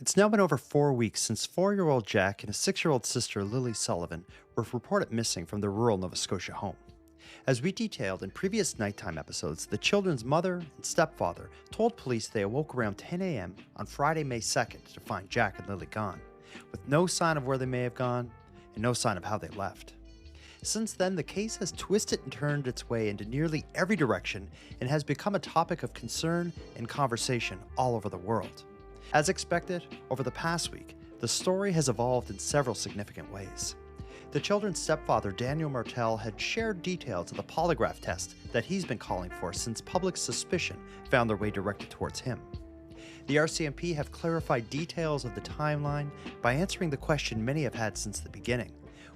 It's now been over 4 weeks since 4-year-old Jack and his 6-year-old sister Lilly Sullivan were reported missing from their rural Nova Scotia home. As we detailed in previous nighttime episodes, the children's mother and stepfather told police they awoke around 10 a.m. on Friday, May 2nd to find Jack and Lilly gone, with no sign of where they may have gone and no sign of how they left. Since then, the case has twisted and turned its way into nearly every direction and has become a topic of concern and conversation all over the world. As expected, over the past week, the story has evolved in several significant ways. The children's stepfather, Daniel Martell, had shared details of the polygraph test that he's been calling for since public suspicion found their way directed towards him. The RCMP have clarified details of the timeline by answering the question many have had since the beginning.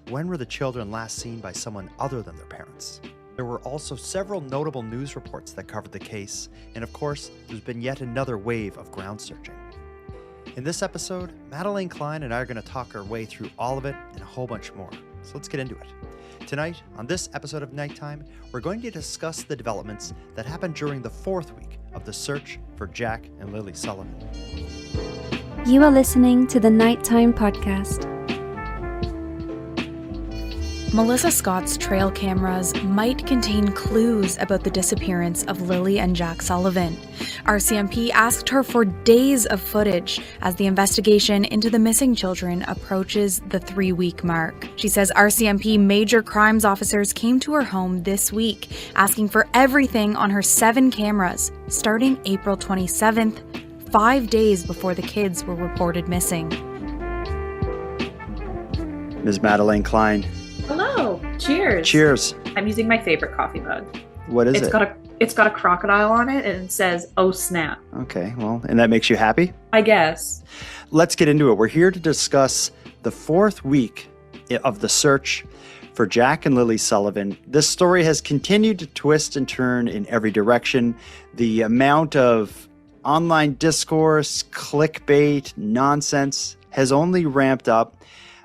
When were the children last seen by someone other than their parents? There were also several notable news reports that covered the case, and of course, there's been yet another wave of ground searching. In this episode, Madelayne Klein and I are going to talk our way through all of it and a whole bunch more. So let's get into it. Tonight, on this episode of Nighttime, we're going to discuss the developments that happened during the 4th week of the search for Jack and Lilly Sullivan. You are listening to the Nighttime Podcast. Melissa Scott's trail cameras might contain clues about the disappearance of Lilly and Jack Sullivan. RCMP asked her for days of footage as the investigation into the missing children approaches the 3-week mark. She says RCMP major crimes officers came to her home this week, asking for everything on her 7 cameras, starting April 27th, 5 days before the kids were reported missing. Ms. Madelayne Klein. Hello. Cheers. Cheers. I'm using my favorite coffee mug. What is it? It's got a crocodile on it and it says, "Oh snap." Okay, well, and that makes you happy? I guess. Let's get into it. We're here to discuss the 4th week of the search for Jack and Lilly Sullivan. This story has continued to twist and turn in every direction. The amount of online discourse, clickbait, nonsense has only ramped up.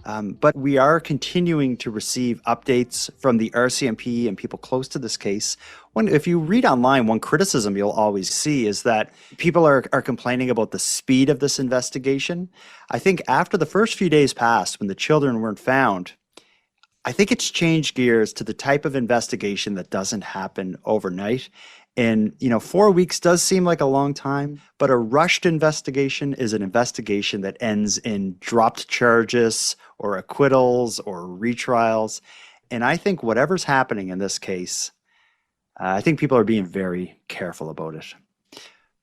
But we are continuing to receive updates from the RCMP and people close to this case. If you read online, one criticism you'll always see is that people are complaining about the speed of this investigation. I think after the first few days passed, when the children weren't found, I think it's changed gears to the type of investigation that doesn't happen overnight. And, 4 weeks does seem like a long time, but a rushed investigation is an investigation that ends in dropped charges or acquittals or retrials. And I think whatever's happening in this case, I think people are being very careful about it.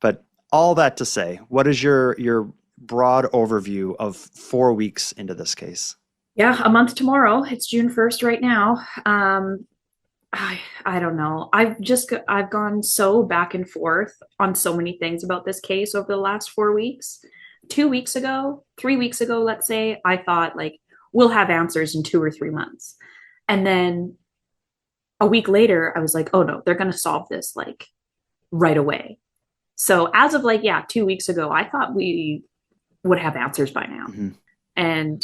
But all that to say, what is your broad overview of 4 weeks into this case? Yeah, a month tomorrow. It's June 1st right now. I don't know. I've gone so back and forth on so many things about this case over the last 4 weeks. 2 weeks ago, 3 weeks ago, let's say, I thought we'll have answers in 2 or 3 months. And then a week later, I was like, oh no, they're going to solve this right away. So as of 2 weeks ago, I thought we would have answers by now. Mm-hmm. And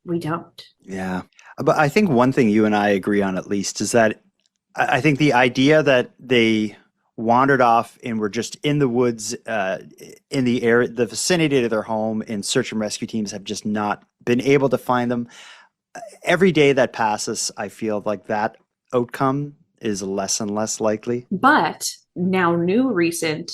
we don't. Yeah. But I think one thing you and I agree on, at least, is that I think the idea that they wandered off and were just in the woods, in the area, the vicinity of their home, and search and rescue teams have just not been able to find them. Every day that passes, I feel like that outcome is less and less likely. But now new recent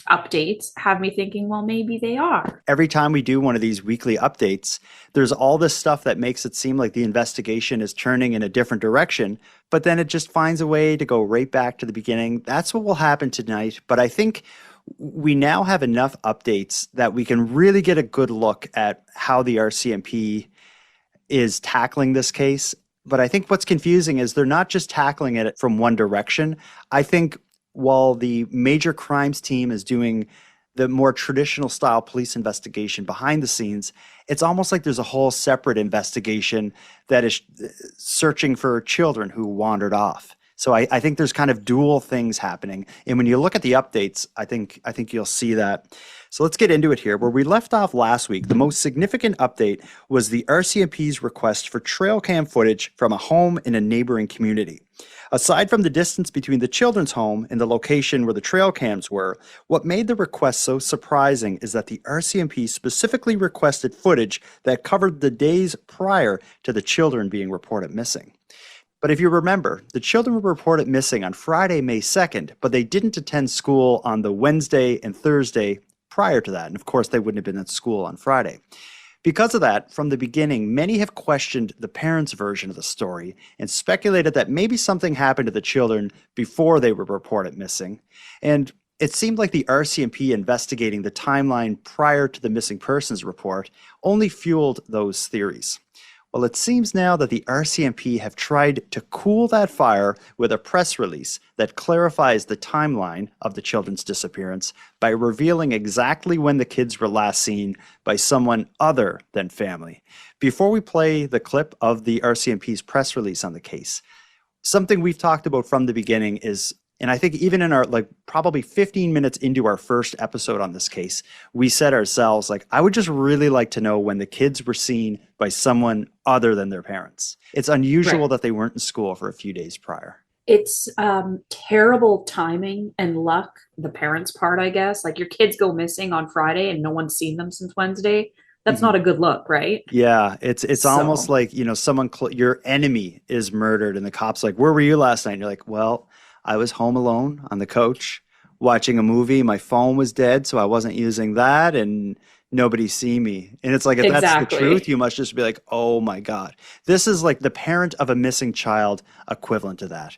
updates have me thinking, well, maybe they are. Every time we do one of these weekly updates, there's all this stuff that makes it seem like the investigation is turning in a different direction, but then it just finds a way to go right back to the beginning. That's what will happen tonight. But I think we now have enough updates that we can really get a good look at how the RCMP is tackling this case. But I think what's confusing is they're not just tackling it from one direction. I think while the major crimes team is doing the more traditional style police investigation behind the scenes, it's almost like there's a whole separate investigation that is searching for children who wandered off. So I think there's kind of dual things happening. And when you look at the updates, I think you'll see that. So let's get into it here. Where we left off last week, the most significant update was the RCMP's request for trail cam footage from a home in a neighboring community. Aside from the distance between the children's home and the location where the trail cams were, what made the request so surprising is that the RCMP specifically requested footage that covered the days prior to the children being reported missing. But if you remember, the children were reported missing on Friday, May 2nd, but they didn't attend school on the Wednesday and Thursday prior to that. And of course, they wouldn't have been at school on Friday. Because of that, from the beginning, many have questioned the parents' version of the story and speculated that maybe something happened to the children before they were reported missing. And it seemed like the RCMP investigating the timeline prior to the missing persons report only fueled those theories. Well, it seems now that the RCMP have tried to cool that fire with a press release that clarifies the timeline of the children's disappearance by revealing exactly when the kids were last seen by someone other than family. Before we play the clip of the RCMP's press release on the case, something we've talked about from the beginning is, and I think even in our probably 15 minutes into our first episode on this case, we said ourselves, I would just really like to know when the kids were seen by someone other than their parents. It's unusual that they weren't in school for a few days prior. It's terrible timing and luck, the parents' part, I guess. Your kids go missing on Friday and no one's seen them since Wednesday. That's not a good look, right? Yeah, it's almost like, someone, your enemy is murdered and the cop's like, where were you last night? And you're like, well, I was home alone on the couch watching a movie. My phone was dead, so I wasn't using that, and nobody see me. And it's like, if that's the truth, you must just be like, oh my God. This is like the parent of a missing child equivalent to that.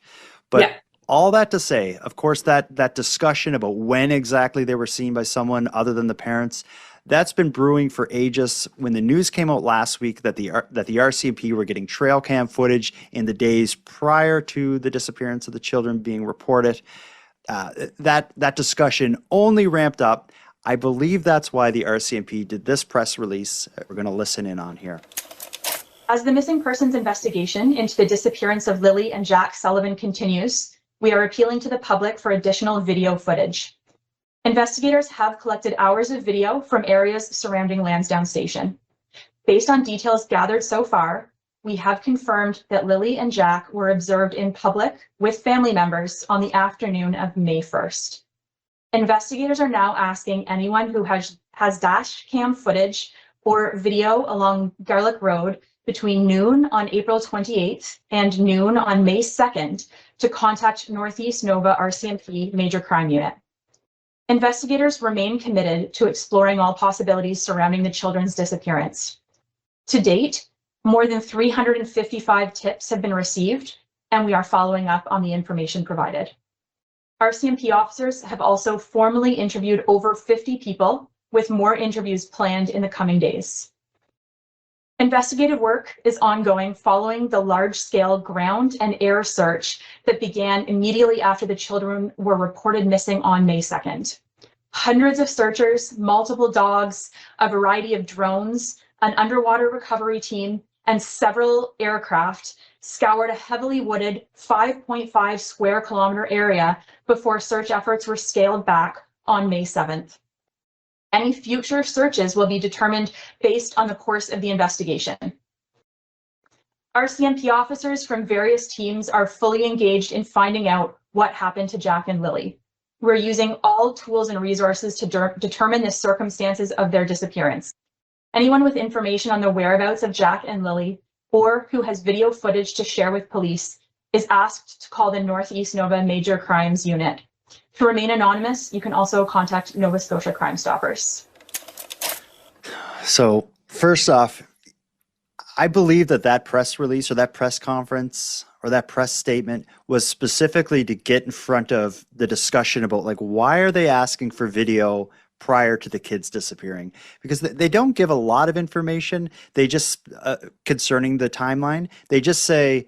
But all that to say, of course, that discussion about when exactly they were seen by someone other than the parents, that's been brewing for ages. When the news came out last week that the RCMP were getting trail cam footage in the days prior to the disappearance of the children being reported, that discussion only ramped up. I believe that's why the RCMP did this press release we're going to listen in on here. As the missing persons investigation into the disappearance of Lilly and Jack Sullivan continues, we are appealing to the public for additional video footage. Investigators have collected hours of video from areas surrounding Lansdowne Station. Based on details gathered so far, we have confirmed that Lilly and Jack were observed in public with family members on the afternoon of May 1st. Investigators are now asking anyone who has dash cam footage or video along Garlick Road between noon on April 28th and noon on May 2nd to contact Northeast Nova RCMP Major Crime Unit. Investigators remain committed to exploring all possibilities surrounding the children's disappearance. To date, more than 355 tips have been received, and we are following up on the information provided. RCMP officers have also formally interviewed over 50 people, with more interviews planned in the coming days. Investigative work is ongoing following the large-scale ground and air search that began immediately after the children were reported missing on May 2nd. Hundreds of searchers, multiple dogs, a variety of drones, an underwater recovery team, and several aircraft scoured a heavily wooded 5.5 square kilometer area before search efforts were scaled back on May 7th. Any future searches will be determined based on the course of the investigation. RCMP officers from various teams are fully engaged in finding out what happened to Jack and Lilly. We're using all tools and resources to determine the circumstances of their disappearance. Anyone with information on the whereabouts of Jack and Lilly or who has video footage to share with police is asked to call the Northeast Nova Major Crimes Unit. To remain anonymous, you can also contact Nova Scotia Crime Stoppers. So first off, I believe that press release or that press conference or that press statement was specifically to get in front of the discussion about why are they asking for video prior to the kids disappearing? Because they don't give a lot of information. They just, concerning the timeline, they just say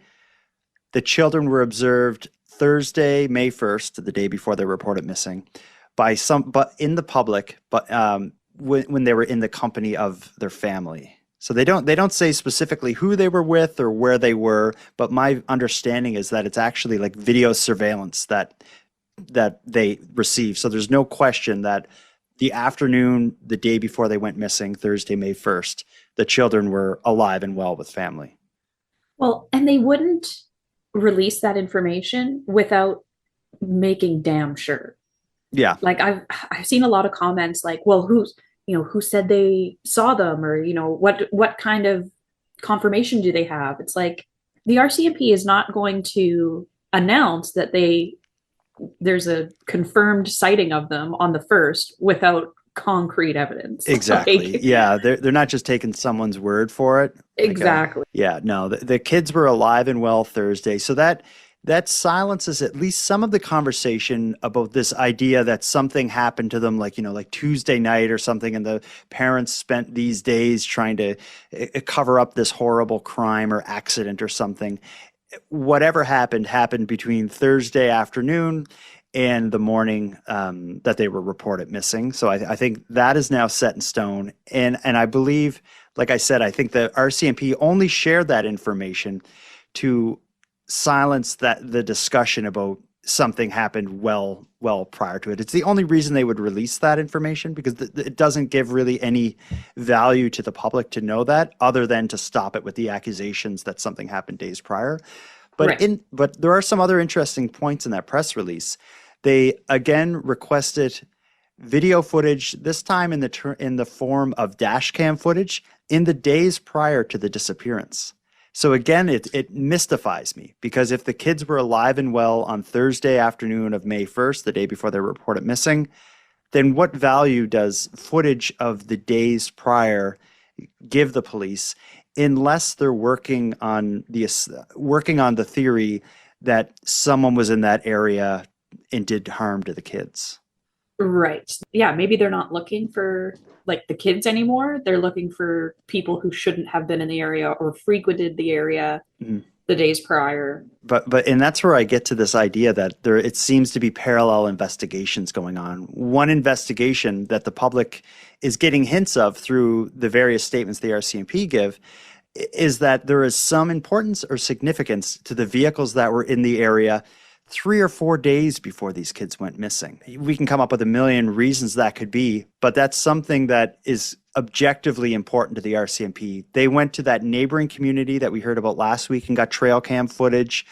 the children were observed Thursday, May 1st, the day before they were reported missing, but in the public, but when they were in the company of their family. So they don't say specifically who they were with or where they were, but my understanding is that it's actually like video surveillance that they received. So there's no question that the afternoon, the day before they went missing, Thursday, May 1st, the children were alive and well with family. Well, and they wouldn't release that information without making damn sure. Yeah. Like I've seen a lot of comments like, well, who said they saw them, or what kind of confirmation do they have? It's like the RCMP is not going to announce that there's a confirmed sighting of them on the 1st without concrete evidence. Exactly. Yeah, they're not just taking someone's word for it. Exactly. Yeah, no, the kids were alive and well Thursday. So that silences at least some of the conversation about this idea that something happened to them, like Tuesday night or something, and the parents spent these days trying to cover up this horrible crime or accident or something. Whatever happened between Thursday afternoon and the morning that they were reported missing. So I think that is now set in stone. And I believe, like I said, I think the RCMP only shared that information to silence the discussion about something happened well prior to it. It's the only reason they would release that information, because it doesn't give really any value to the public to know that, other than to stop it with the accusations that something happened days prior. But right. But there are some other interesting points in that press release. They again requested video footage, this time in the form of dash cam footage in the days prior to the disappearance. So again, it mystifies me, because if the kids were alive and well on Thursday afternoon of May 1st, the day before they were reported missing, then what value does footage of the days prior give the police, unless they're working on the theory that someone was in that area and did harm to the kids? Right. Yeah, maybe they're not looking for like the kids anymore. They're looking for people who shouldn't have been in the area or frequented the area the days prior. But and that's where I get to this idea that it seems to be parallel investigations going on. One investigation that the public is getting hints of through the various statements the RCMP give is that there is some importance or significance to the vehicles that were in the area 3 or 4 days before these kids went missing. We can come up with a million reasons that could be, but that's something that is objectively important to the RCMP. They went to that neighboring community that we heard about last week and got trail cam footage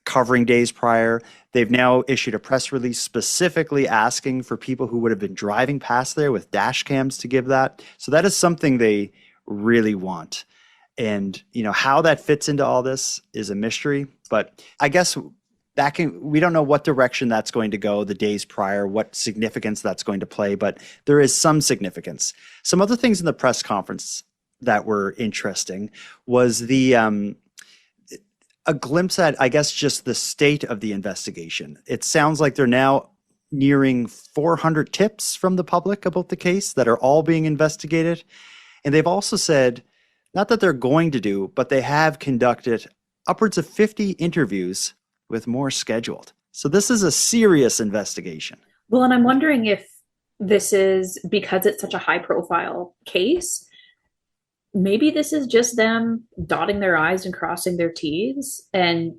covering days prior. They've now issued a press release specifically asking for people who would have been driving past there with dash cams to give that. So that is something they really want. And how that fits into all this is a mystery, but I guess we don't know what direction that's going to go the days prior, what significance that's going to play, but there is some significance. Some other things in the press conference that were interesting was a glimpse at, I guess, just the state of the investigation. It sounds like they're now nearing 400 tips from the public about the case that are all being investigated. And they've also said, not that they're going to do, but they have conducted upwards of 50 interviews, with more scheduled. So this is a serious investigation. Well, and I'm wondering if this is because it's such a high profile case, maybe this is just them dotting their I's and crossing their T's and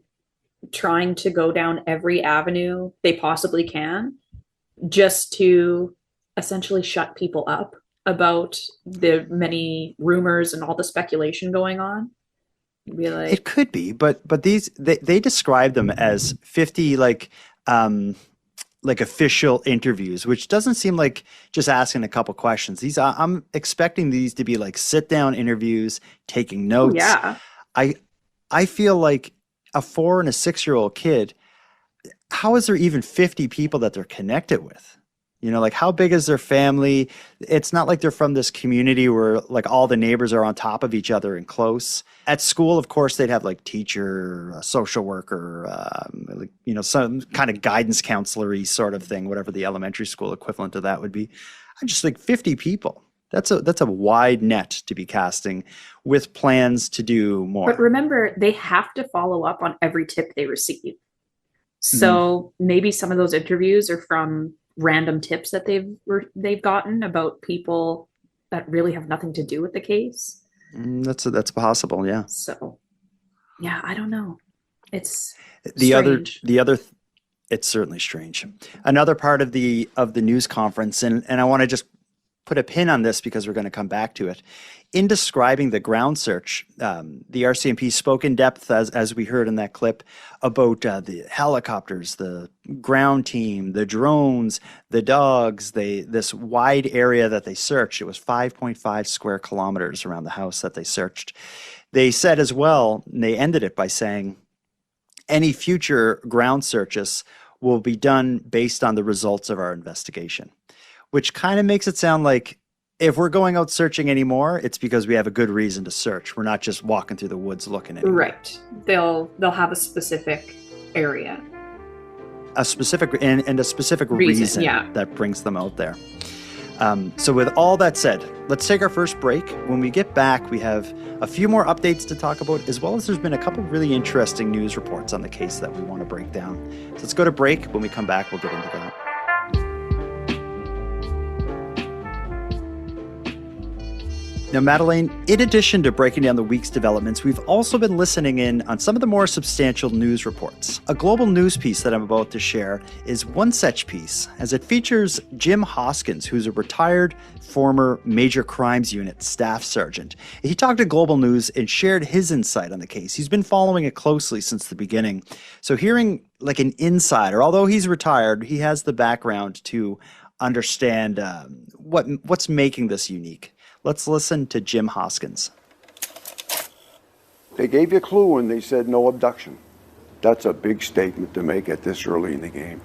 trying to go down every avenue they possibly can just to essentially shut people up about the many rumors and all the speculation going on. It could be, but these they describe them as 50 like official interviews, which doesn't seem like just asking a couple questions. I'm expecting these to be like sit down interviews, taking notes. Yeah. I feel like a 4 and a 6-year-old kid, how is there even 50 people that they're connected with? Like how big is their family? It's not like they're from this community where like all the neighbors are on top of each other and close. At school, of course, they'd have like teacher, a social worker, some kind of guidance counselor-y sort of thing, whatever the elementary school equivalent of that would be. I just think 50 people. That's a wide net to be casting with plans to do more. But remember, they have to follow up on every tip they receive. So maybe some of those interviews are from random tips that they've gotten about people that really have nothing to do with the case. That's possible, yeah. So, yeah, I don't know. It's The strange. other it's certainly strange. Another part of the news conference, and I want to just put a pin on this because we're going to come back to it. In describing the ground search, the RCMP spoke in depth, as we heard in that clip, about the helicopters, the ground team, the drones, the dogs, this wide area that they searched. It was 5.5 square kilometers around the house that they searched. They said as well, and they ended it by saying, any future ground searches will be done based on the results of our investigation, which kind of makes it sound like if we're going out searching anymore, it's because we have a good reason to search. We're not just walking through the woods looking anymore. Right. They'll have a specific area. A specific and a specific reason that brings them out there. So with all that said, let's take our first break. When we get back, we have a few more updates to talk about, as well as there's been a couple really interesting news reports on the case that we want to break down. So let's go to break. When we come back, we'll get into that. Now, Madelayne, in addition to breaking down the week's developments, we've also been listening in on some of the more substantial news reports. A global news piece that I'm about to share is one such piece, as it features Jim Hoskins, who's a retired former Major Crimes Unit staff sergeant. He talked to Global News and shared his insight on the case. He's been following it closely since the beginning. So hearing like an insider, although he's retired, he has the background to understand what's making this unique. Let's listen to Jim Hoskins. They gave you a clue when they said no abduction. That's a big statement to make at this early in the game.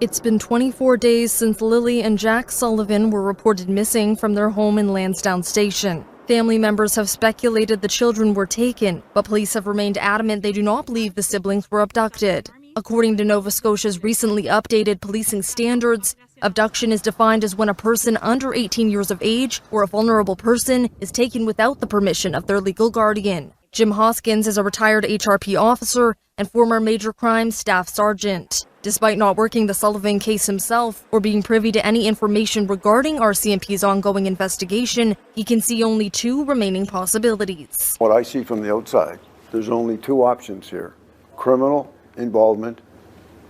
It's been 24 days since Lilly and Jack Sullivan were reported missing from their home in Lansdowne Station. Family members have speculated the children were taken, but police have remained adamant they do not believe the siblings were abducted. According to Nova Scotia's recently updated policing standards, abduction is defined as when a person under 18 years of age or a vulnerable person is taken without the permission of their legal guardian. Jim Hoskins is a retired HRP officer and former Major Crimes Staff Sergeant. Despite not working the Sullivan case himself or being privy to any information regarding RCMP's ongoing investigation, he can see only two remaining possibilities. What I see from the outside, there's only two options here. Criminal involvement,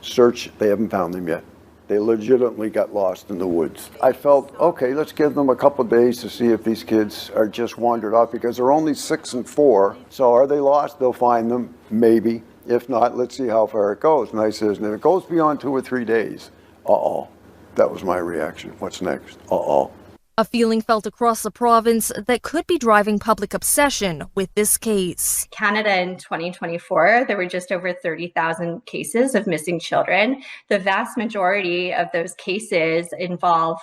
search, they haven't found them yet. They legitimately got lost in the woods. I felt, okay, let's give them a couple of days to see if these kids are just wandered off, because they're only 6 and 4. So are they lost? They'll find them, maybe. If not, let's see how far it goes. And I says, and if it goes beyond 2 or 3 days, uh-oh. That was my reaction. What's next? Uh-oh. A feeling felt across the province that could be driving public obsession with this case. Canada in 2024, there were just over 30,000 cases of missing children. The vast majority of those cases involve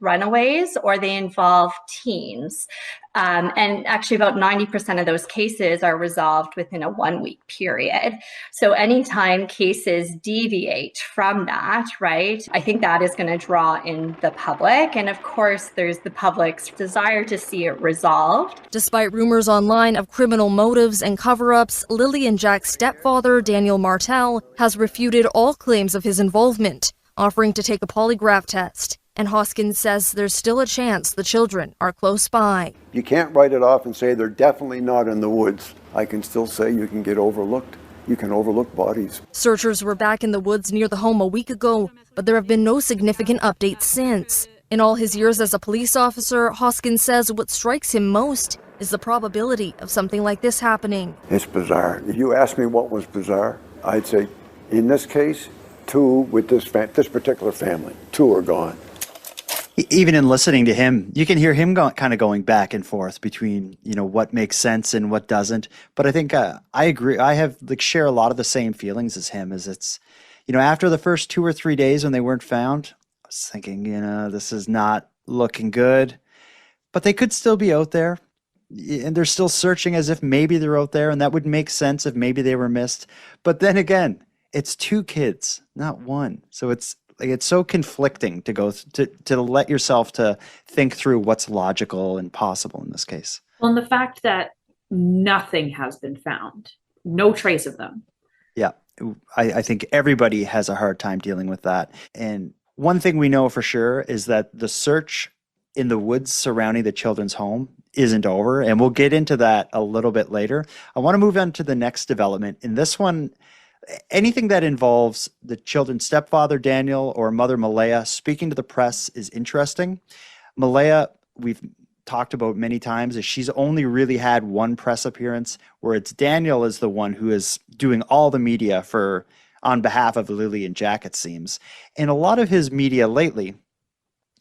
runaways, or they involve teens. And actually about 90% of those cases are resolved within a 1-week period. So anytime cases deviate from that, right, I think that is going to draw in the public. And of course, there's the public's desire to see it resolved. Despite rumors online of criminal motives and cover-ups, Lilly and Jack's stepfather, Daniel Martell, has refuted all claims of his involvement, offering to take a polygraph test. And Hoskins says there's still a chance the children are close by. You can't write it off and say they're definitely not in the woods. I can still say you can get overlooked. You can overlook bodies. Searchers were back in the woods near the home a week ago, but there have been no significant updates since. In all his years as a police officer, Hoskins says what strikes him most is the probability of something like this happening. It's bizarre. If you ask me what was bizarre, I'd say, in this case, 2 with this particular family. 2 are gone. Even in listening to him, you can hear him kind of going back and forth between, what makes sense and what doesn't. But I think I agree. I have share a lot of the same feelings as him. As it's, after the first 2 or 3 days when they weren't found, I was thinking, this is not looking good. But they could still be out there, and they're still searching as if maybe they're out there, and that would make sense if maybe they were missed. But then again, it's 2 kids, not 1. So it's so conflicting to go to let yourself to think through what's logical and possible in this case. Well, and the fact that nothing has been found, no trace of them. Yeah, I think everybody has a hard time dealing with that. And one thing we know for sure is that the search in the woods surrounding the children's home isn't over, and we'll get into that a little bit later. I want to move on to the next development. In this one, anything that involves the children's stepfather, Daniel, or mother, Malaya, speaking to the press is interesting. Malaya, we've talked about many times, is she's only really had one press appearance, where it's Daniel is the one who is doing all the media on behalf of Lilly and Jack, it seems. And a lot of his media lately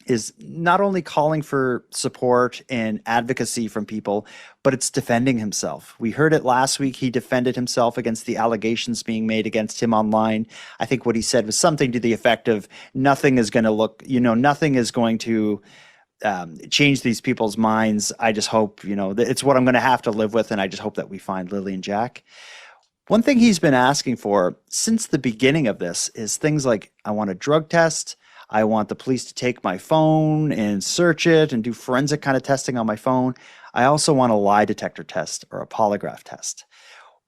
is not only calling for support and advocacy from people, but it's defending himself. We heard it last week. He defended himself against the allegations being made against him online. I think what he said was something to the effect of nothing is going to change these people's minds. I just hope, it's what I'm going to have to live with. And I just hope that we find Lilly and Jack. One thing he's been asking for since the beginning of this is things like, I want a drug test. I want the police to take my phone and search it and do forensic kind of testing on my phone. I also want a lie detector test or a polygraph test.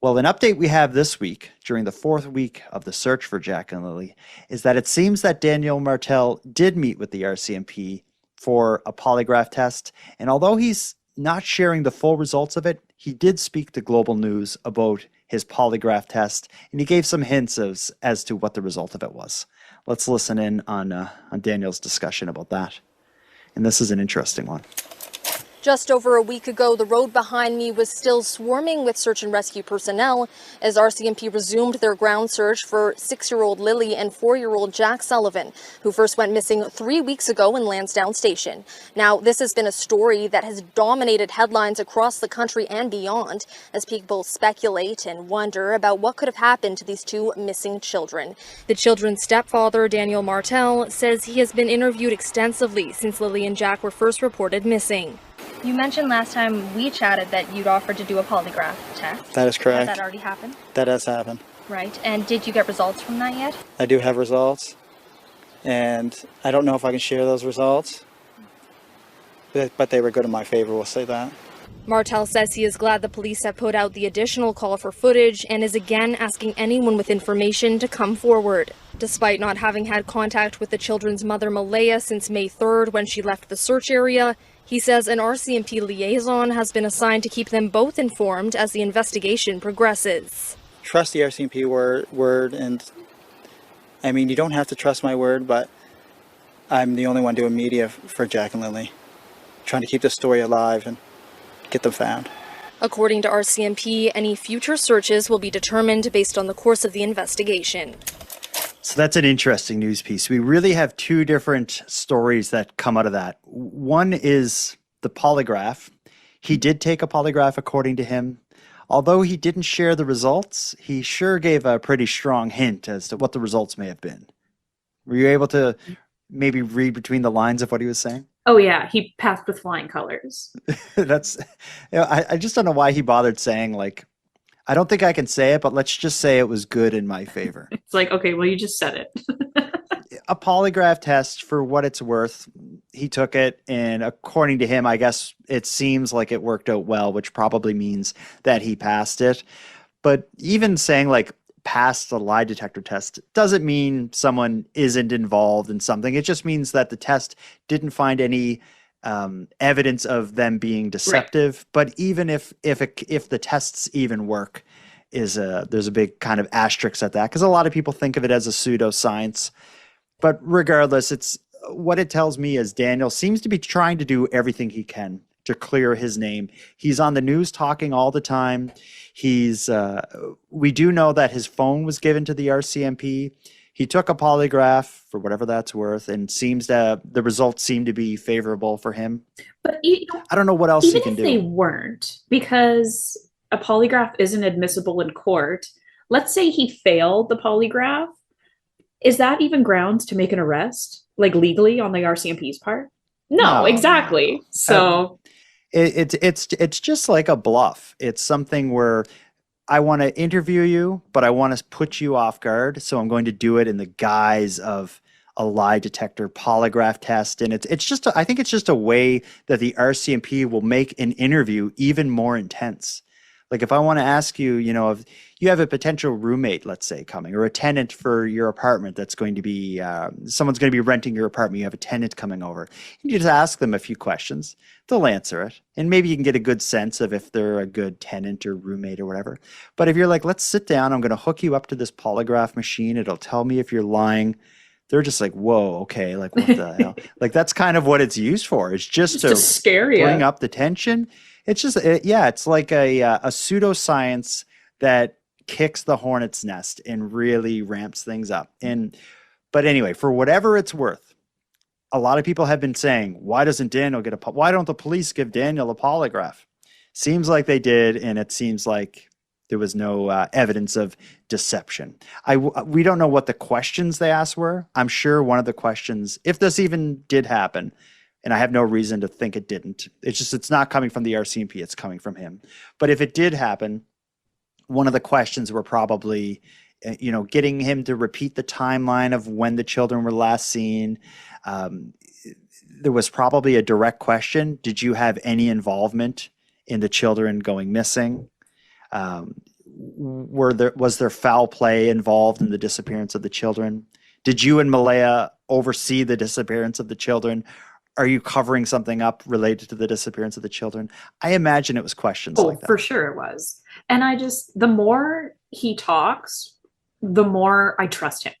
Well, an update we have this week during the 4th week of the search for Jack and Lilly is that it seems that Daniel Martell did meet with the RCMP for a polygraph test. And although he's not sharing the full results of it, he did speak to Global News about his polygraph test, and he gave some hints as to what the result of it was. Let's listen in on Daniel's discussion about that. And this is an interesting one. Just over a week ago, the road behind me was still swarming with search and rescue personnel as RCMP resumed their ground search for 6-year-old Lilly and 4-year-old Jack Sullivan, who first went missing 3 weeks ago in Lansdowne Station. Now, this has been a story that has dominated headlines across the country and beyond as people speculate and wonder about what could have happened to these two missing children. The children's stepfather, Daniel Martell, says he has been interviewed extensively since Lilly and Jack were first reported missing. You mentioned last time we chatted that you'd offered to do a polygraph test. That is correct. Has that already happened? That has happened. Right. And did you get results from that yet? I do have results, and I don't know if I can share those results, but they were good in my favor, we'll say that. Martell says he is glad the police have put out the additional call for footage and is again asking anyone with information to come forward. Despite not having had contact with the children's mother, Malaya, since May 3rd when she left the search area, he says an RCMP liaison has been assigned to keep them both informed as the investigation progresses. Trust the RCMP word, and I mean, you don't have to trust my word, but I'm the only one doing media for Jack and Lilly, trying to keep the story alive and get them found. According to RCMP, any future searches will be determined based on the course of the investigation. So that's an interesting news piece. We really have two different stories that come out of that. One is the polygraph. He did take a polygraph according to him. Although he didn't share the results, he sure gave a pretty strong hint as to what the results may have been. Were you able to maybe read between the lines of what he was saying? Oh yeah, he passed with flying colors. I just don't know why he bothered saying, like, I don't think I can say it, but let's just say it was good in my favor. It's like, okay, well, you just said it. A polygraph test, for what it's worth, he took it, and according to him, I guess it seems like it worked out well, which probably means that he passed it. But even saying, like, passed the lie detector test doesn't mean someone isn't involved in something. It just means that the test didn't find any evidence of them being deceptive. Right. But even if the tests even work, there's a big kind of asterisk at that, because a lot of people think of it as a pseudoscience. But regardless, it's what it tells me is Daniel seems to be trying to do everything he can to clear his name. He's on the news talking all the time. We do know that his phone was given to the RCMP. He took a polygraph, for whatever that's worth, and the results seem to be favorable for him. But I don't know what else he can do. Even if they weren't, because a polygraph isn't admissible in court, let's say he failed the polygraph, is that even grounds to make an arrest, like legally on the RCMP's part? No, exactly. So it's just like a bluff. It's something where I want to interview you, but I want to put you off guard. So I'm going to do it in the guise of a lie detector polygraph test. And I think it's just a way that the RCMP will make an interview even more intense. Like if I want to ask you, if you have a potential roommate, let's say, coming, or a tenant for your apartment that's going to be, someone's going to be renting your apartment, you have a tenant coming over, you just ask them a few questions, they'll answer it. And maybe you can get a good sense of if they're a good tenant or roommate or whatever. But if you're like, let's sit down, I'm going to hook you up to this polygraph machine, it'll tell me if you're lying. They're just like, whoa, okay, like what the hell? Like that's kind of what it's used for. It's just to scare bring up the tension. It's just, it's like a pseudoscience that kicks the hornet's nest and really ramps things up. But anyway, for whatever it's worth, a lot of people have been saying, why doesn't Daniel why don't the police give Daniel a polygraph? Seems like they did, and it seems like there was no evidence of deception. We don't know what the questions they asked were. I'm sure one of the questions, if this even did happen, and I have no reason to think it didn't. It's not coming from the RCMP, it's coming from him. But if it did happen, one of the questions were probably, getting him to repeat the timeline of when the children were last seen. There was probably a direct question. Did you have any involvement in the children going missing? Was there foul play involved in the disappearance of the children? Did you and Malaya oversee the disappearance of the children? Are you covering something up related to the disappearance of the children? I imagine it was questions like that. For sure it was. And the more he talks, the more I trust him.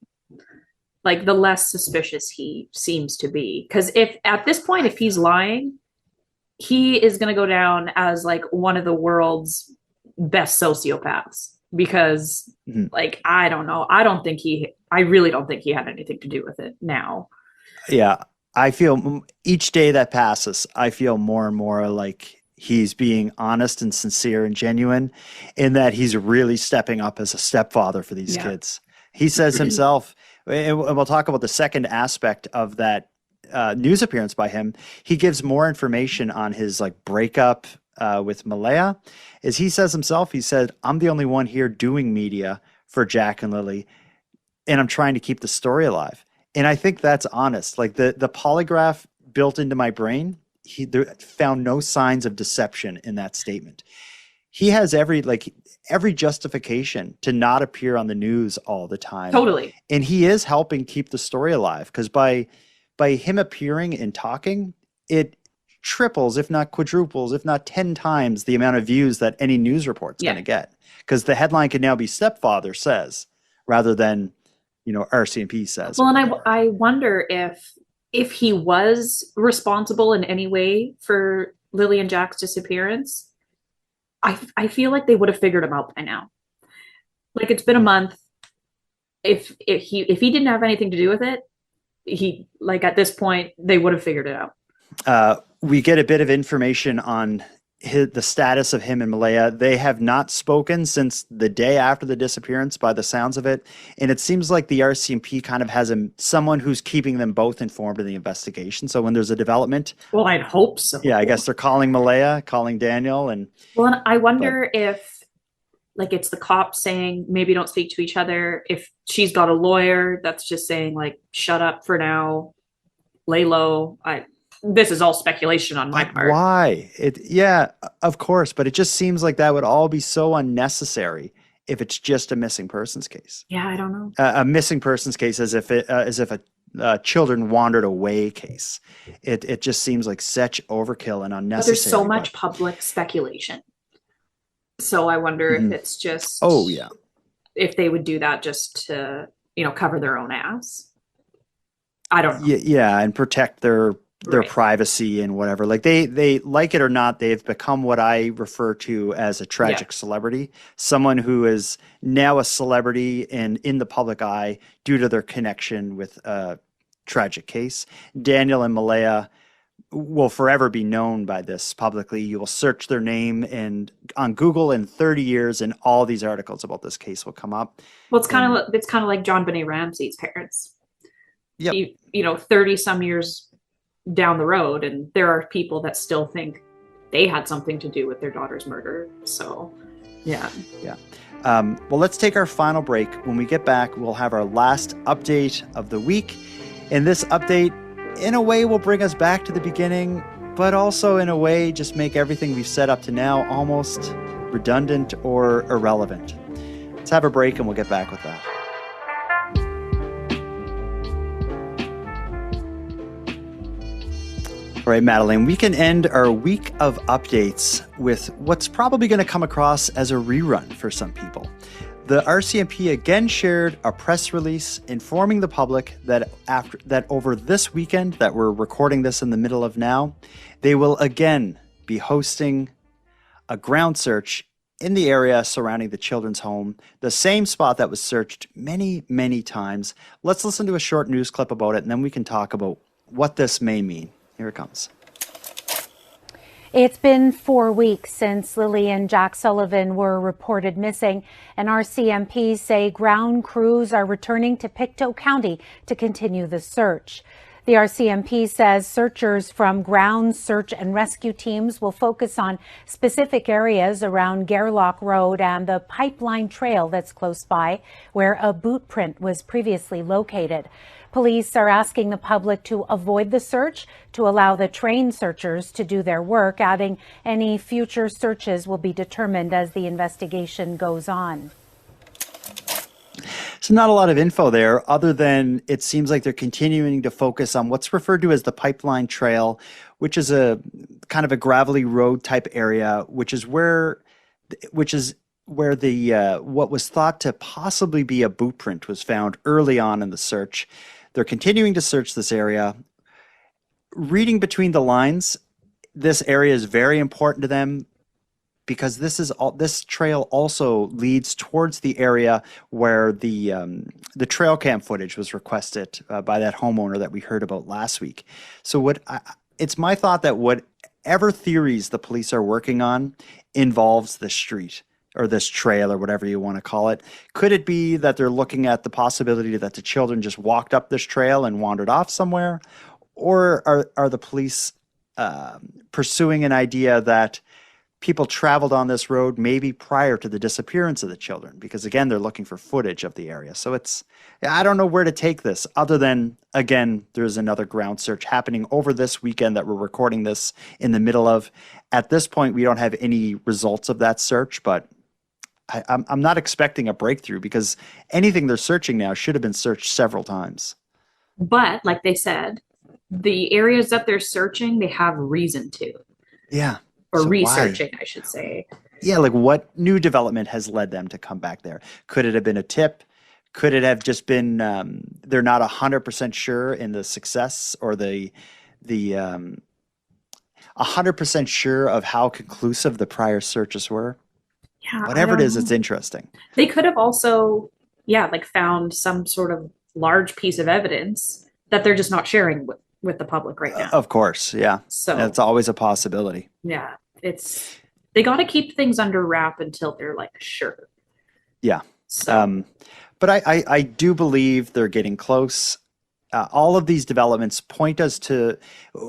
Like the less suspicious he seems to be. Because if at this point, if he's lying, he is going to go down as like one of the world's best sociopaths. Because I don't know. I really don't think he had anything to do with it now. Yeah. I feel each day that passes, I feel more and more like he's being honest and sincere and genuine, in that he's really stepping up as a stepfather for these kids. He says himself, and we'll talk about the second aspect of that news appearance by him. He gives more information on his breakup with Malaya. As he says himself, he said, I'm the only one here doing media for Jack and Lilly, and I'm trying to keep the story alive. And I think that's honest. Like the polygraph built into my brain, he found no signs of deception in that statement. He has every justification to not appear on the news all the time. Totally. And he is helping keep the story alive, because by him appearing and talking, it triples, if not quadruples, if not 10 times the amount of views that any news report's going to get. Because the headline can now be Stepfather says, rather than RCMP says. Well, and I wonder if he was responsible in any way for Lilly and Jack's disappearance, I feel like they would have figured him out by now. Like it's been a month. If he didn't have anything to do with it, at this point they would have figured it out. We get a bit of information on the status of him and Malaya. They have not spoken since the day after the disappearance, by the sounds of it. And it seems like the RCMP kind of has someone who's keeping them both informed of the investigation. So when there's a development, well, I'd hope so. Yeah, I guess they're calling Malaya, calling Daniel, and I wonder if it's the cops saying maybe don't speak to each other. If she's got a lawyer that's just saying shut up for now, lay low. This is all speculation on my part. Why? Yeah, of course, but it just seems like that would all be so unnecessary if it's just a missing persons case. Yeah, I don't know. A missing persons case, as if a children wandered away case. It just seems like such overkill and unnecessary. But there's so much public speculation. So I wonder if it's just if they would do that just to cover their own ass. I don't know. Yeah, and protect their privacy and whatever. Like they like it or not, they've become what I refer to as a tragic celebrity. Someone who is now a celebrity and in the public eye due to their connection with a tragic case. Daniel and Malaya will forever be known by this publicly. You will search their name on Google in 30 years, and all these articles about this case will come up. Well, it's kind of like John Benet Ramsey's parents. Yep. 30 some years down the road, and there are people that still think they had something to do with their daughter's murder. So yeah. Well, let's take our final break. When we get back, we'll have our last update of the week, and this update in a way will bring us back to the beginning, but also in a way just make everything we've set up to now almost redundant, or irrelevant? Let's have a break and we'll get back with that. All right, Madelayne, we can end our week of updates with what's probably going to come across as a rerun for some people. The RCMP again shared a press release informing the public that over this weekend that we're recording this in the middle of now, they will again be hosting a ground search in the area surrounding the children's home, the same spot that was searched many, many times. Let's listen to a short news clip about it, and then we can talk about what this may mean. Here it comes. It's been 4 weeks since Lilly and Jack Sullivan were reported missing, and RCMP say ground crews are returning to Pictou County to continue the search. The RCMP says searchers from ground search and rescue teams will focus on specific areas around Gairloch Road and the pipeline trail that's close by, where a boot print was previously located. Police are asking the public to avoid the search to allow the trained searchers to do their work, adding any future searches will be determined as the investigation goes on. So not a lot of info there, other than it seems like they're continuing to focus on what's referred to as the pipeline trail, which is a kind of a gravelly road type area, which is where the what was thought to possibly be a boot print was found early on in the search. They're continuing to search this area. Reading between the lines, this area is very important to them because this trail also leads towards the area where the trail cam footage was requested by that homeowner that we heard about last week. So it's my thought that whatever theories the police are working on involves the street or this trail or whatever you want to call it. Could it be that they're looking at the possibility that the children just walked up this trail and wandered off somewhere? Or are the police pursuing an idea that people traveled on this road maybe prior to the disappearance of the children? Because again, they're looking for footage of the area. So I don't know where to take this other than, again, there's another ground search happening over this weekend that we're recording this in the middle of. At this point, we don't have any results of that search, but I'm not expecting a breakthrough because anything they're searching now should have been searched several times. But like they said, the areas that they're searching, they have reason to. Yeah. Or So researching, why? I should say. Yeah, like what new development has led them to come back there? Could it have been a tip? Could it have just been they're not 100% sure in the success or the 100% sure of how conclusive the prior searches were? Yeah, Whatever it is, it's interesting. They could have also, found some sort of large piece of evidence that they're just not sharing with the public right now. Of course, yeah. So That's always a possibility. yeah, they got to keep things under wrap until they're like sure. Yeah. So But I do believe they're getting close. All of these developments point us to,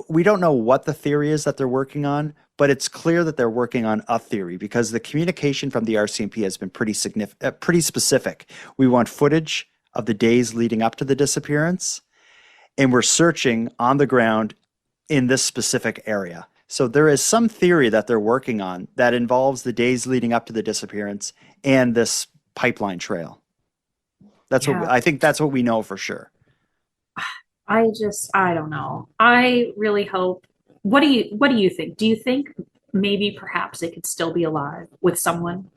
we don't know what the theory is that they're working on, but it's clear that they're working on a theory because the communication from the RCMP has been pretty specific. We want footage of the days leading up to the disappearance, and we're searching on the ground in this specific area. So there is some theory that they're working on that involves the days leading up to the disappearance and this pipeline trail. What I think that's what we know for sure. I don't know. I really hope. What do you think? Do you think maybe perhaps they could still be alive with someone?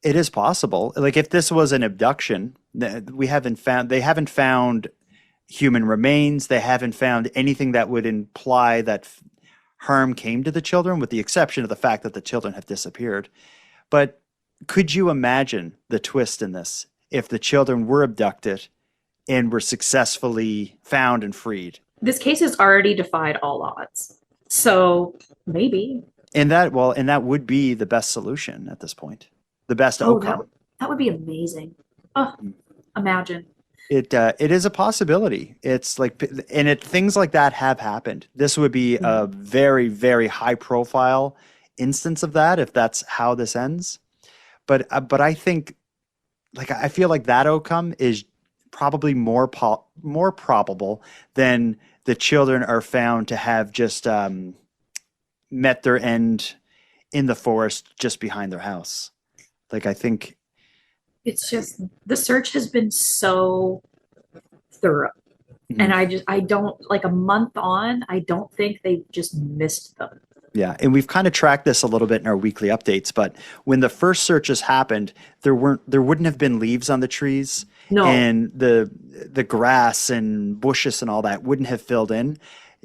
It is possible. Like if this was an abduction, they haven't found human remains. They haven't found anything that would imply that harm came to the children, with the exception of the fact that the children have disappeared. But could you imagine the twist in this if the children were abducted and were successfully found and freed? This case has already defied all odds. So maybe. And that would be the best solution at this point. The best outcome. That would be amazing. Oh, imagine. It is a possibility. It's like, and things like that have happened. This would be a very, very high profile instance of that if that's how this ends. But I think, like, I feel like that outcome is probably more probable than the children are found to have just met their end in the forest just behind their house. Like, I think it's just, the search has been so thorough. And I don't, like, a month on, I don't think they just missed them. Yeah, and we've kind of tracked this a little bit in our weekly updates, but when the first searches happened, there wouldn't have been leaves on the trees. No. And the grass and bushes and all that wouldn't have filled in.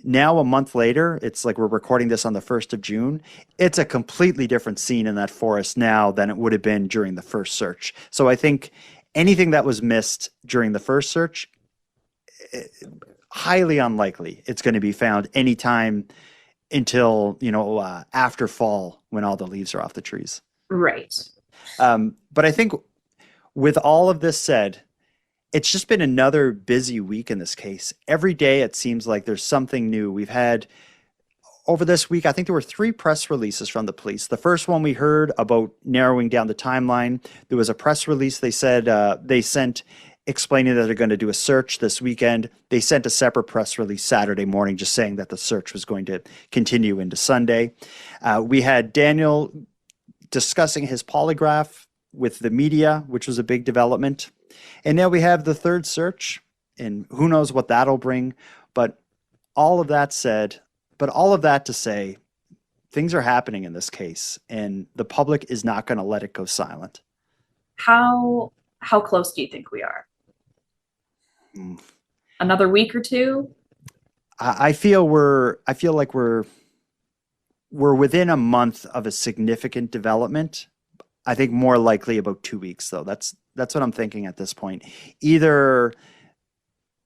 Now, a month later, it's like we're recording this on the 1st of June. It's a completely different scene in that forest now than it would have been during the first search. So I think anything that was missed during the first search, highly unlikely it's going to be found anytime until, after fall when all the leaves are off the trees. Right. But I think with all of this said, it's just been another busy week in this case. Every day it seems like there's something new. We've had, over this week, I think there were 3 press releases from the police. The first one we heard about narrowing down the timeline. There was a press release they said they sent explaining that they're going to do a search this weekend. They sent a separate press release Saturday morning just saying that the search was going to continue into Sunday. We had Daniel discussing his polygraph with the media, which was a big development. And now we have the third search, and who knows what that'll bring. But all of that to say, things are happening in this case, and the public is not going to let it go silent. How close do you think we are? Another week or two? I feel like we're within a month of a significant development. I think more likely about 2 weeks, though. That's what I'm thinking at this point. Either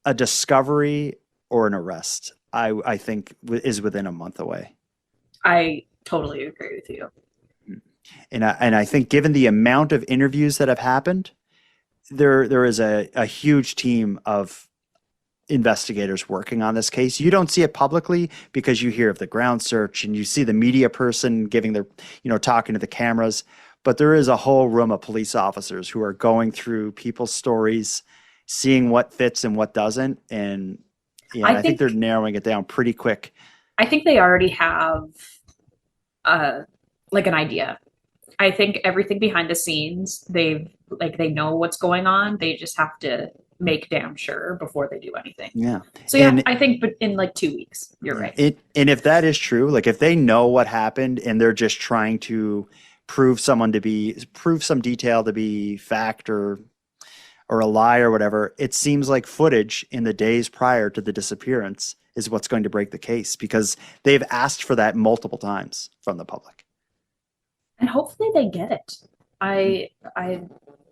a discovery or an arrest, I think is within a month away. I totally agree with you. And I think given the amount of interviews that have happened, there is a huge team of investigators working on this case. You don't see it publicly because you hear of the ground search and you see the media person giving their, talking to the cameras. But there is a whole room of police officers who are going through people's stories, seeing what fits and what doesn't. And I think they're narrowing it down pretty quick. I think they already have like an idea. I think everything behind the scenes, they know what's going on. They just have to make damn sure before they do anything. Yeah. So yeah, I think in like 2 weeks, you're right. And if that is true, like if they know what happened and they're just trying to prove some detail to be fact or a lie or whatever, it seems like footage in the days prior to the disappearance is what's going to break the case, because they've asked for that multiple times from the public. And hopefully they get it. I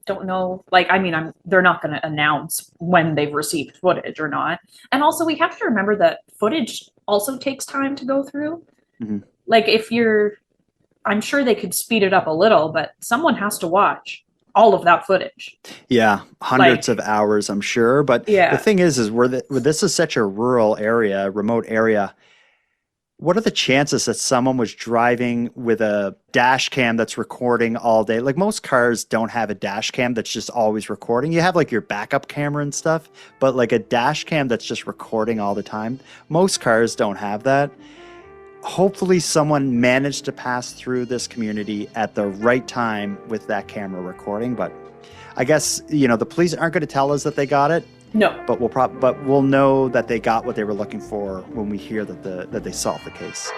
don't know. They're not going to announce when they've received footage or not. And also we have to remember that footage also takes time to go through. Mm-hmm. Like I'm sure they could speed it up a little, but someone has to watch all of that footage. Yeah, hundreds of hours, I'm sure. But the thing is where this is such a rural area, remote area, what are the chances that someone was driving with a dash cam that's recording all day? Like most cars don't have a dash cam that's just always recording. You have like your backup camera and stuff, but like a dash cam that's just recording all the time. Most cars don't have that. Hopefully someone managed to pass through this community at the right time with that camera recording. But I guess, the police aren't going to tell us that they got it. No. But we'll know that they got what they were looking for when we hear that they solved the case.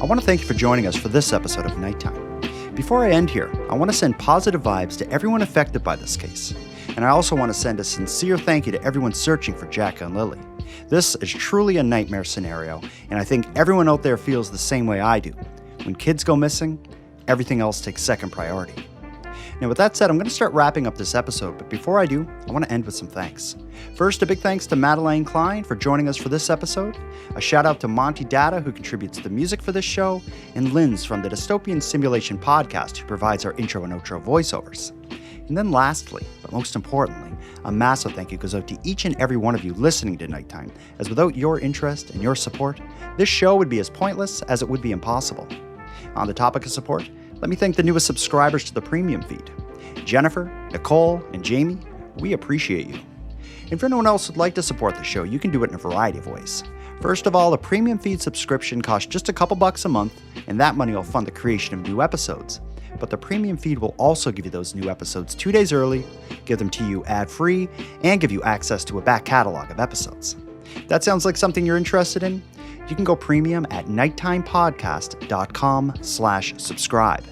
I want to thank you for joining us for this episode of Nighttime. Before I end here, I want to send positive vibes to everyone affected by this case. And I also want to send a sincere thank you to everyone searching for Jack and Lilly. This is truly a nightmare scenario, and I think everyone out there feels the same way I do. When kids go missing, everything else takes second priority. Now, with that said, I'm going to start wrapping up this episode, but before I do, I want to end with some thanks. First, a big thanks to Madelayne Klein for joining us for this episode. A shout out to Monty Datta, who contributes the music for this show, and Linz from the Dystopian Simulation podcast, who provides our intro and outro voiceovers. And then lastly, but most importantly, a massive thank you goes out to each and every one of you listening to Nighttime, as without your interest and your support, this show would be as pointless as it would be impossible. On the topic of support, let me thank the newest subscribers to the premium feed. Jennifer, Nicole, and Jamie, we appreciate you. And for anyone else who'd like to support the show, you can do it in a variety of ways. First of all, a premium feed subscription costs just a couple bucks a month, and that money will fund the creation of new episodes. But the premium feed will also give you those new episodes 2 days early, give them to you ad-free, and give you access to a back catalog of episodes. That sounds like something you're interested in? You can go premium at nighttimepodcast.com/subscribe.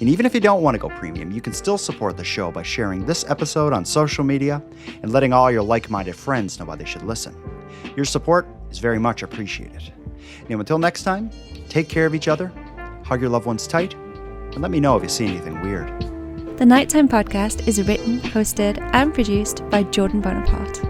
And even if you don't want to go premium, you can still support the show by sharing this episode on social media and letting all your like-minded friends know why they should listen. Your support is very much appreciated. Now, until next time, take care of each other, hug your loved ones tight, and let me know if you see anything weird. The Nighttime Podcast is written, hosted, and produced by Jordan Bonaparte.